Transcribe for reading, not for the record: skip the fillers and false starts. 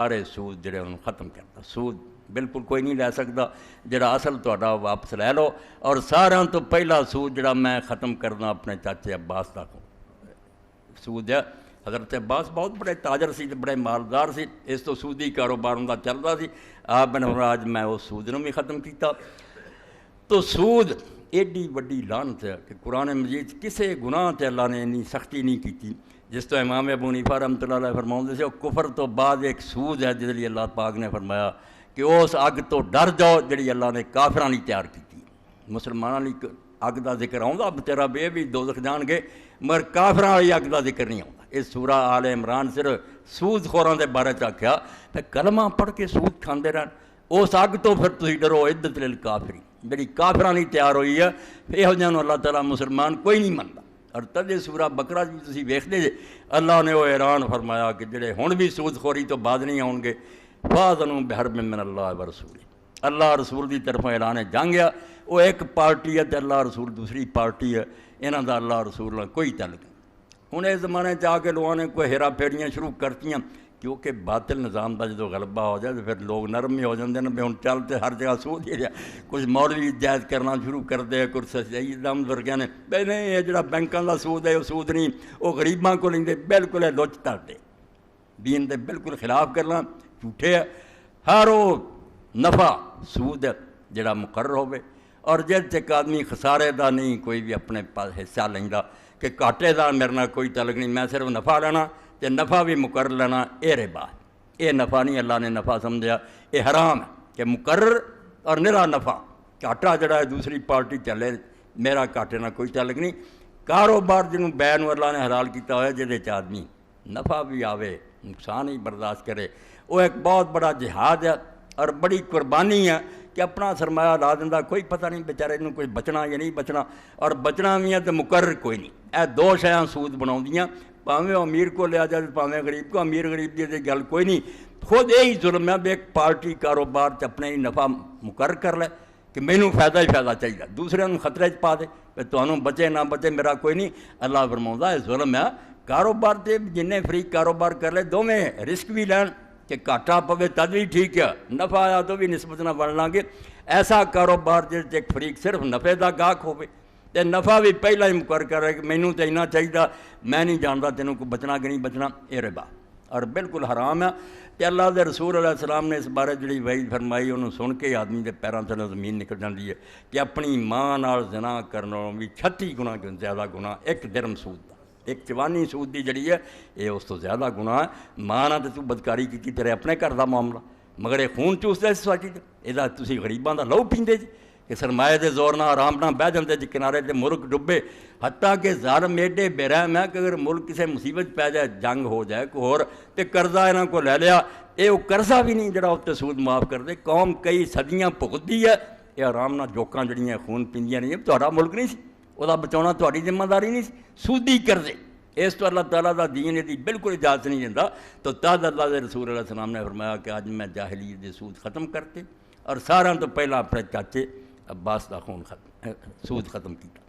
سارے سود جڑے انہوں ختم کرتا. سود بالکل کوئی نہیں لے سکتا. جڑا اصل تہاڈا واپس لے لو. اور سارا تو پہلا سود جڑا میں ختم کرنا اپنے چاچے عباس دا سود ہے. حضرت عباس بہت بڑے تاجر سی، بڑے مالدار سی، اس تو سودی کاروبار ان کا چلتا سی. آپ نے آج میں اس سود نو بھی ختم کیتا. تو سود ایڈی وڈی لعنت ہے کہ قرآن مجید کسے گناہ تے اللہ نے اتنی سختی نہیں کی. جس تو امام ابو حنیفہ رحمۃ اللہ علیہ فرماؤندے سے وہ کفر تو بعد ایک سود ہے جس لیے اللہ پاک نے فرمایا کہ اس اگ تو ڈر جاؤ جڑی اللہ نے کافراں لئی تیار کی. مسلماناں لئی اگ دا ذکر آؤں اب تیرا بے بھی دوزخ جان گے، مگر کافراں والی اگ دا ذکر نہیں آؤں. اس سورہ آل عمران صرف سود خوراں دے بارے چ آکھیا پھر کلمہ پڑھ کے سود کھاندے رہن. اس اگ تو پھر تسی ڈرو عدت للکافرین جڑی کافراں لئی تیار ہوئی ہے. یہو جہاں اللہ تعالیٰ مسلمان کوئی نہیں منتا. اور تدے سورہ بقرہ بھی تسی ویکھدے جے اللہ نے وہ اعلان فرمایا کہ جڑے ہن بھی سود خوری تو بعد نہیں آؤ گے فاذنوا بحرب من اللہ ورسول. اللہ رسول دی طرف اعلان جنگ ہے. وہ ایک پارٹی ہے تے اللہ رسول دوسری پارٹی ہے. انہاں دا اللہ رسول نال کوئی تعلق نہیں. ہن اس زمانے چ آ کے لوگوں نے کوئی ہیرا پھیریاں شروع کرتیاں کیونکہ باطل نظام کا جدو غلبہ ہو جائے تو پھر لوگ نرم ہی ہو جاتے ہیں. بھی ہوں چلتے ہر جگہ سود ہی جائے. کچھ مولوی جائز کرنا شروع کر دے، کچھ سید احمد ورگیاں نے بھائی نہیں یہ جڑا بینکاں کا سود ہے وہ سود نہیں، وہ غریباں کو لیں بالکل ہے لچ تاٹے دین دے بالکل خلاف کرنا جھوٹے ہے. ہر وہ نفع سود ہے جڑا مقرر ہوئے اور جس ایک آدمی خسارے دا نہیں کوئی بھی اپنے پاس حصہ لیندا کہ گھاٹے دا میرے نال کوئی تعلق نہیں، میں صرف نفع لینا تے نفع بھی مقرر لینا. اے ربا اے نفع نہیں اللہ نے نفع سمجھا، اے حرام ہے کہ مقرر اور نرا نفع. گھاٹا جڑا ہے دوسری پارٹی چلے، میرا گھاٹے نہ کوئی تعلق نہیں. کاروبار جنوں بین اللہ نے حلال کیتا ہوا جہدے چ آدمی نفع بھی آوے نقصان ہی برداشت کرے، وہ ایک بہت بڑا جہاد ہے اور بڑی قربانی ہے کہ اپنا سرمایہ لا دیندا کوئی پتہ نہیں بیچارے نوں کوئی بچنا یا نہیں بچنا. اور بچنا بھی ہے تو مقرر کوئی نہیں. اے دو شیاں سود بناؤندیاں پاویں امیر کو لیا جائے پاویں غریب کو. امیر غریب دی گل کوئی نہیں، خود یہی ظلم ہے بھی ایک پارٹی کاروبار چ اپنے ہی نفع مقرر کر لے کہ مینوں فائدہ ہی فائدہ چاہیے، دوسرے نوں خطرے چ پا دے کہ تانوں بچے نہ بچے میرا کوئی نہیں. اللہ فرماوندا ہے ظلم ہے. کاروبار تے جنہیں فریق کاروبار کر لے دوویں رسک بھی لین کہ گھاٹا پوے تد بھی ٹھیک ہے، نفع آیا تو بھی نسبت نہ بن لیں گے. ایسا کاروبار جس ایک فریق صرف نفع دا گاہک ہوے تے نفع بھی پہلا ہی مقرر کرے کہ مینوں تے اتنا چاہیے، میں نہیں جانتا تینوں کو بچنا کہ نہیں بچنا. اے ربا اور بالکل حرام ہے. تے اللہ دے رسول علیہ السلام نے اس بارے جڑی وعید فرمائی انہوں سن کے آدمی دے پیراں تھلے زمین نکل جاندی ہے کہ اپنی ماں نال زنا کرنا بھی 36 گنا زیادہ گناہ ایک درم سود دا. ایک چوانی سود دی جڑی ہے یہ اس تو زیادہ گناہ ہے. ماں نال تو بدکاری کی تیرے اپنے گھر دا معاملہ، مگر یہ خون چوسدا اس سوچی یہ تسی غریباں دا لہو پیندے جی کہ سرمایہ دے زور نہ آرام نہ بہ جاندے جی کنارے تے ملک ڈبے. حتیٰ کہ ظالم ایڈے بے رحم ہے کہ اگر ملک کسی مصیبت پہ جائے جنگ ہو جائے کوئی ہور تے قرضہ انہاں کو لے لیا، یہ قرضہ بھی نہیں جڑا اتنے سود معاف کر دے. قوم کئی صدیاں بھگتدی ہے یہ آرام نہ جوکاں جڑیاں خون پیندیاں نہیں. تہاڈا ملک نہیں سی وہ بچاؤنا تہاڈی ذمہ داری نہیں سی. سودی قرضے اس تو اللہ تعالیٰ دا دین یہ بالکل اجازت نہیں دیندا. تو تد اللہ دے رسول علیہ السلام نے فرمایا کہ اج میں جاہلیت دے سود ختم کرتے اور سارا تو پہلا اپنے چاچے عباس دا خون ختم سود ختم کیتا.